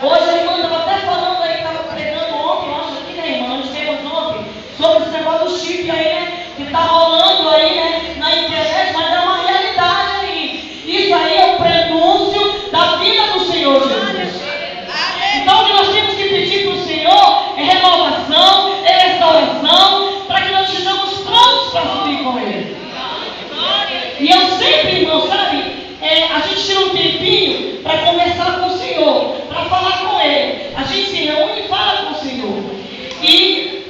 Hoje a irmã estava até falando aí, estava pregando ontem, eu acho aqui, né, irmã? Nós temos ontem sobre esse negócio do chip aí, né? Que está rolando aí, né? Na internet, mas é uma realidade aí. Isso aí é o prenúncio da vida do Senhor Jesus. Então o que nós temos que pedir para o Senhor é renovação, é restauração, para que nós estejamos prontos para subir com Ele. E eu sempre, irmão, sabe? A gente tira um tempinho para conversar com o Senhor, para falar com Ele. A gente se reúne e fala com o Senhor. E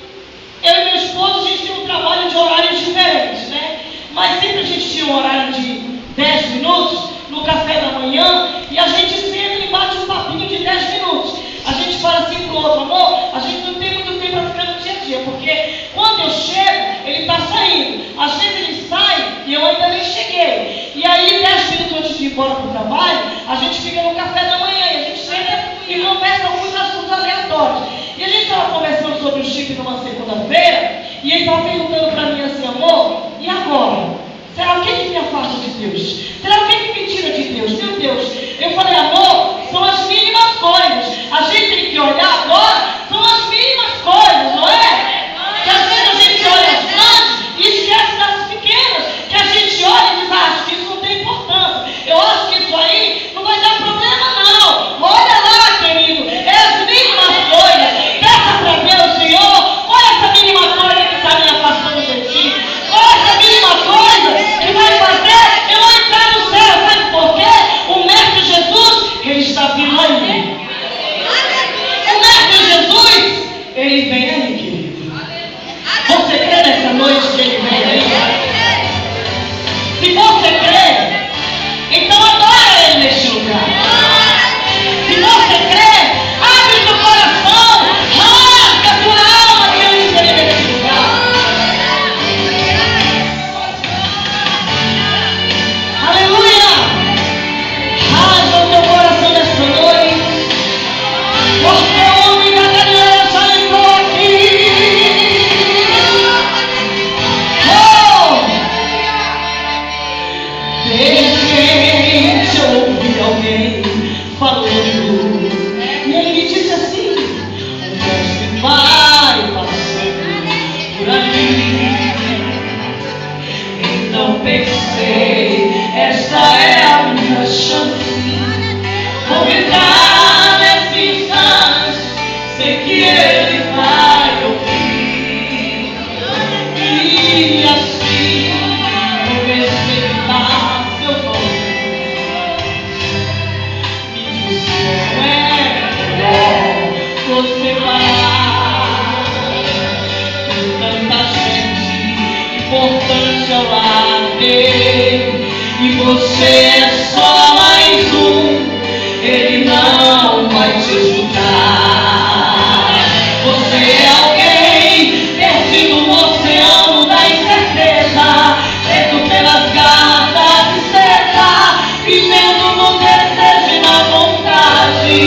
eu e meu esposo, a gente tem um trabalho de horários diferentes, né? Mas sempre a gente tinha um horário de 10 minutos no café da manhã e a gente senta e bate um papinho de 10 minutos. A gente fala assim pro outro, amor, a gente não tem muito tempo para ficar no dia a dia, porque quando eu chego, ele está saindo. Às vezes ele sai e eu ainda nem cheguei. E aí, 10 minutos antes de ir embora para o trabalho, a gente fica no café da manhã e a gente senta e conversa alguns assuntos aleatórios. E a gente estava conversando sobre o chip numa segunda-feira e ele estava perguntando para mim assim, amor, e agora? Será o que me afasta de Deus? Será o que me tira de Deus? Meu Deus, eu falei, amor, são as mínimas coisas. A gente tem que olhar agora, são as mínimas coisas, não é? Que às vezes a gente olha as grandes e esquece das pequenas. Que a gente olha e diz, acho que isso não tem importância. Eu acho que isso aí não vai dar problema não. Olha lá, querido, é as mínimas coisas. Peça para Deus, Senhor, olha essa mínima coisa que está me afastando de ti. Olha essa mínima coisa que vai fazer eu não entrar no céu. Sabe por quê? O Mestre Jesus, ele está vindo aí. O Mestre Jesus, ele vem aí, querido. Você crê nessa noite que ele vem aí? Se você crê, então adora ele neste lugar. Se você crê, abre seu coração, rasga a sua alma que ele vem neste lugar. Aleluia! Rasga o teu coração nesta noite, porque o homem da Galileia já entrou aqui. De repente eu ouvi alguém falando, e ele me disse assim, o mestre vai passando por ali. Então pensei, esta é a minha chance, vou entrar nesse instante, sei que ele vai ouvir. E assim comecei a dar seu nome. Me disse, não é melhor você parar. Tem tanta gente importante ao lado dele, e você é só mais um. Ele não vai te ajudar. Você é alguém perdido no oceano da incerteza, preso pelas garras de seda, vivendo no desejo e na vontade.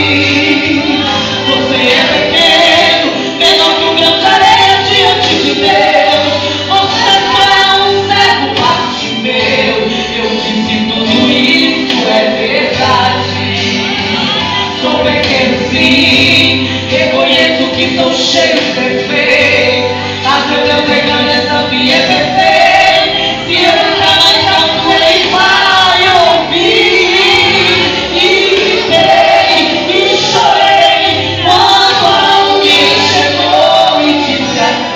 Você é pequeno, menor que um grão de areia diante de Deus. Você só é um servo Bartimeu. Eu disse tudo isso é verdade. Sou pequeno sim, reconheço que sou cheio de defeito, mas meu Deus é grande, essa via é perfeita. Se eu entrar mais alto, ele vai ouvir. E gritei e chorei quando alguém chegou e disse assim,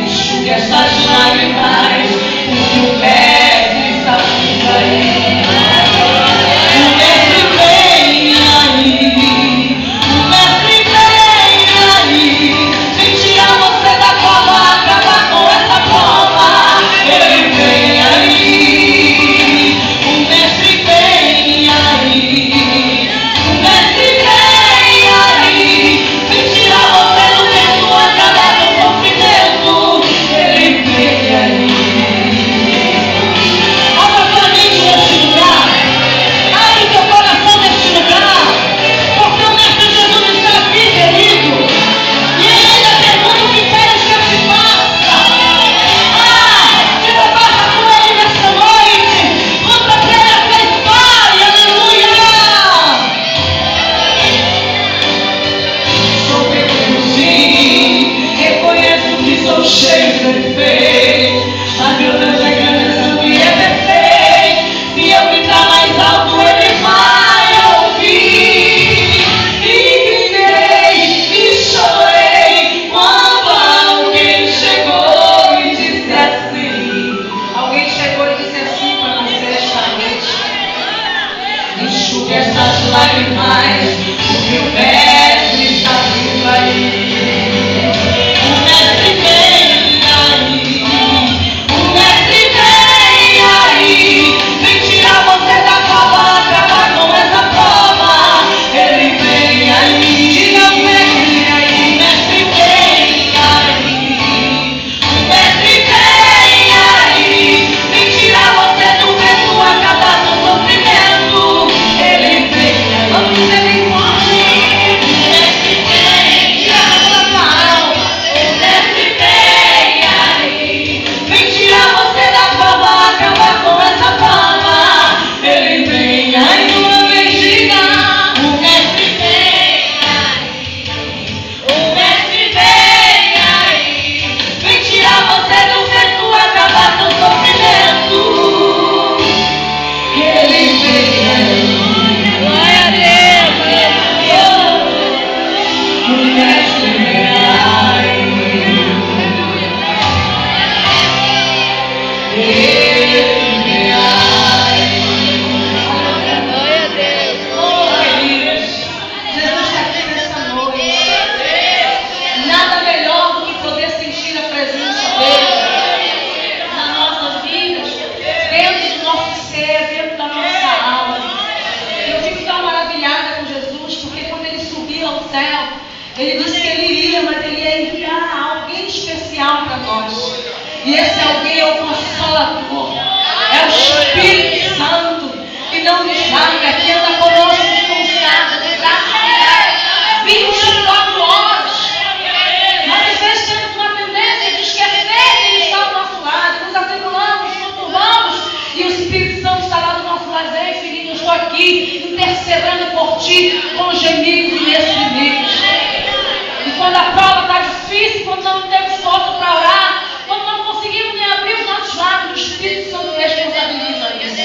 enxugue essas lágrimas, porque o mestre está vindo aí. O mestre vem aí, o mestre vem aí. essas lágrimas, porque o mestre está vindo aí. O mestre vem aí, o mestre vem aí, vem tirar você da cova, acabar com essa prova. Ele vem aí, diga o mestre aí, o mestre vem aí, o mestre vem aí, vem tirar você do medo, acabar com o sofrimento. Ele vem aí, vamos dizer bem forte, o mestre vem, tira a sua alma, o mestre vem aí, vem tirar você da cova, acabar com essa prova. Ele vem aí, uma vez diga, o mestre vem aí, o mestre vem aí, vem tirar você do medo, acabar com o sofrimento. Ele vem aí, glória a Deus, o mestre vem aí, ele vem aí. Glória a Deus. Jesus está aqui nessa noite. Nada melhor do que poder sentir a presença dele nas nossas vidas, dentro do nosso ser, dentro da nossa alma. Eu fico tão maravilhada com Jesus, porque quando ele subiu ao céu, ele disse que ele iria, mas ele ia enviar alguém especial para nós. E esse alguém é o Consolador, é o Espírito Santo, que não nos larga, que anda conosco desconfiado, de braços abertos, 24 horas. Mas às vezes temos uma tendência de esquecer que ele está ao nosso lado, nos atribulamos, nos conturbamos, e o Espírito Santo está lá do nosso lado. Ei, filhinho, eu estou aqui intercedendo por ti com gemidos inexprimíveis. E quando a prova está difícil, quando não temos força para orar, quando não conseguimos nem abrir os nossos lábios, o Espírito Santo responsabiliza isso.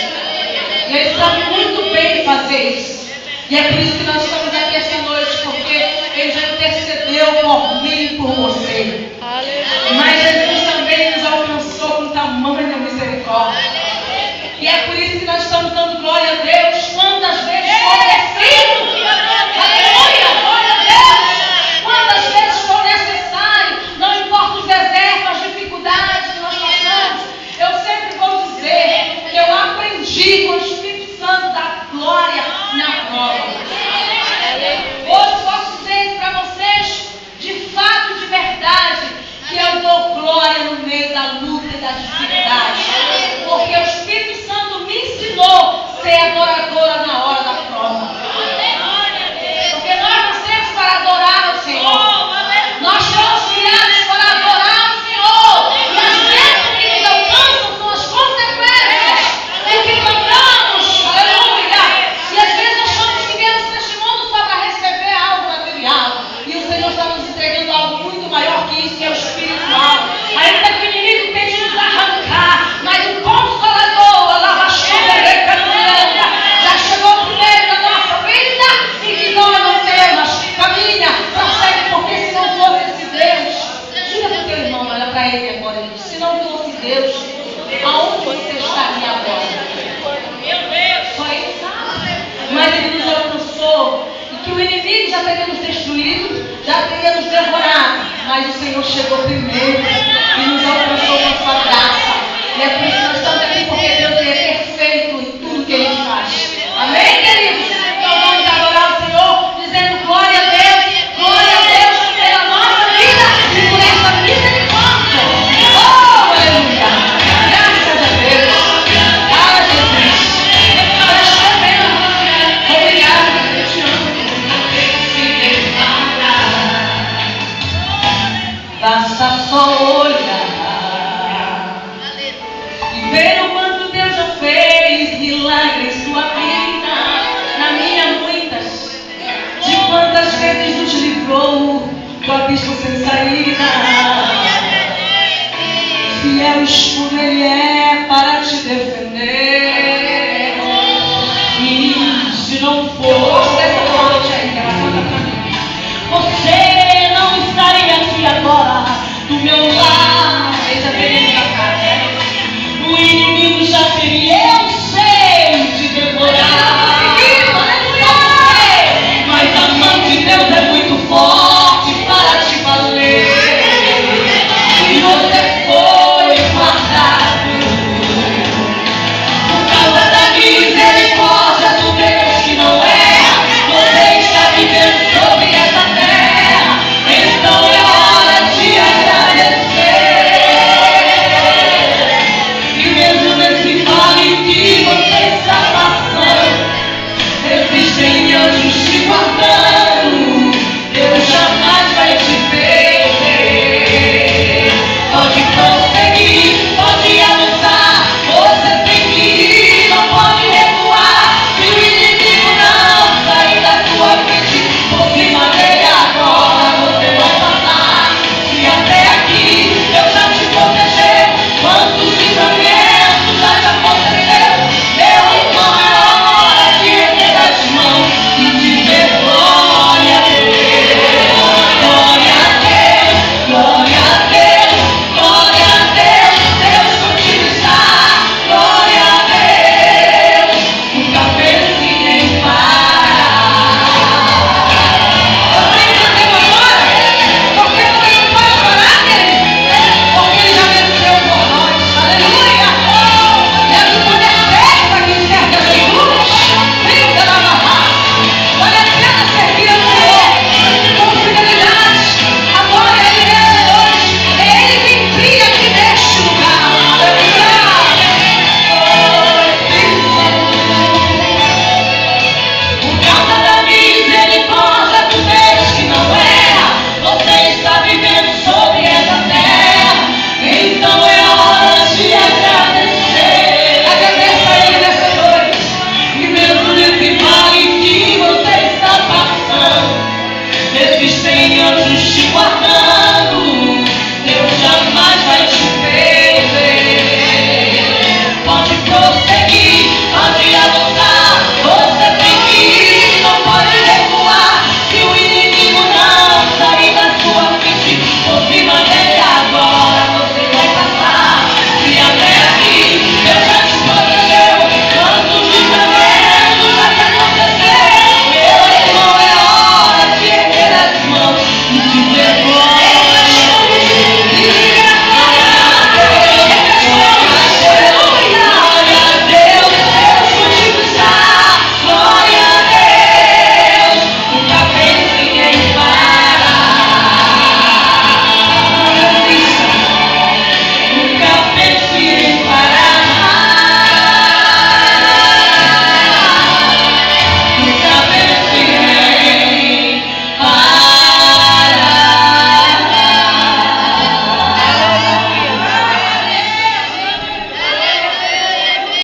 E ele sabe muito bem fazer isso. E é por isso que nós estamos aqui essa noite, porque ele já intercedeu por mim e por você. Mas Jesus também nos alcançou com tamanha misericórdia. E é por isso que nós estamos dando glória a Deus. Quantas vezes for preciso, aleluia, glória a Deus. Quantas vezes for necessário, não importa os desertos, as dificuldades que nós passamos, eu sempre vou dizer que eu aprendi com o Espírito Santo da glória na prova. Hoje posso dizer isso para vocês, de fato, de verdade, que eu dou glória no meio da luta e das dificuldades. Porque o Espírito Santo me ensinou a ser adoradora na hora da prova. Porque nós nascemos para adorar o Senhor. Nós somos criados para adorar o Senhor. E as bênçãos que nos alcançam são as consequências do que cantamos. Aleluia! E às vezes achamos que viemos neste mundo só para receber algo material. E o Senhor está nos entregando algo muito maior que isso, que é o espiritual. Ainda que o inimigo tente nos arrancar, mas o Consolador, já chegou primeiro na nossa vida e que nós não temos. Caminha, prossegue, porque se não fosse esse Deus, diga para o teu irmão, olha para ele agora, ele diz, se não fosse Deus, aonde você estaria agora? Só ele sabe. Mas ele nos alcançou, e que o inimigo já teria nos destruído, já teria nos devorado, mas o Senhor chegou primeiro e nos alcançou com a sua graça. E é por isso que nós estamos aqui, porque Deus é perfeito em tudo que Ele faz. Amém, queridos? Então vamos adorar o Senhor, dizendo glória a Deus pela nossa vida e por essa misericórdia. Oh, aleluia! Graças a Deus. Ah, Jesus. Obrigada, eu te amo. Basta só olhar e ver o quanto Deus já fez milagres em sua vida. Na minha, muitas. De quantas vezes nos livrou do abismo sem saída. Fiel